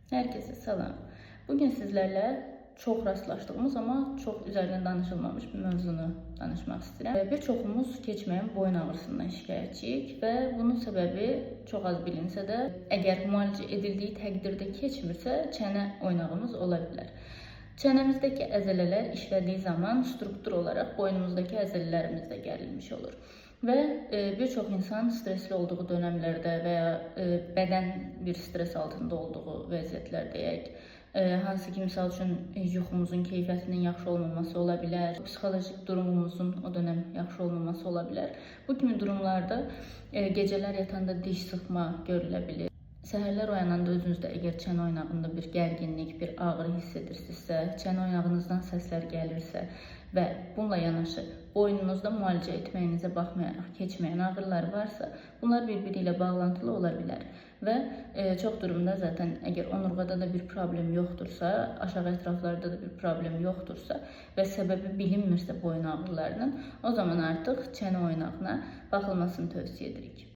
Herkese salam. Bugün sizlerle çok rastlaşdığımız ama çok üzerine danışılmamış bir mövzunu danışmaq istəyirəm. Bir çoxumuz keçməyən boyun ağrısından şikayətçiyik və bunun səbəbi çox az bilinsə də, əgər müalicə edildiyi təqdirdə keçmirsə, çənə oynağımız ola bilər. Çənəmizdəki əzələlər işlədiyi zaman struktur olaraq boynumuzdakı əzələlərimiz də gərilmiş olur. Və bir çox insan stresli olduğu dönəmlərdə və ya bədən bir stres altında olduğu vəziyyətlər deyək, hansı ki, misal üçün yuxumuzun keyfiyyətinin yaxşı olmaması ola bilər, psixolojik durumumuzun o dönəm yaxşı olmaması ola bilər. Bu kimi durumlarda gecələr yatanda diş sıxma görülə bilir. Səhərlər oyananda özünüzdə əgər çənə oynağında bir gərginlik, bir ağrı hiss edirsinizsə, çənə oynağınızdan səslər gəlirsə və bununla yanaşı boynunuzda müalicə etməyinizə baxmayaraq keçməyən ağrılar varsa, bunlar bir-biri ilə bağlantılı ola bilər. Və çox durumda zaten əgər onurğada da bir problem yoxdursa, aşağı ətraflarda da bir problem yoxdursa və səbəbi bilinmirsə boyun ağrılarının, o zaman artıq çənə oynağına baxılmasını tövsiyə edirik.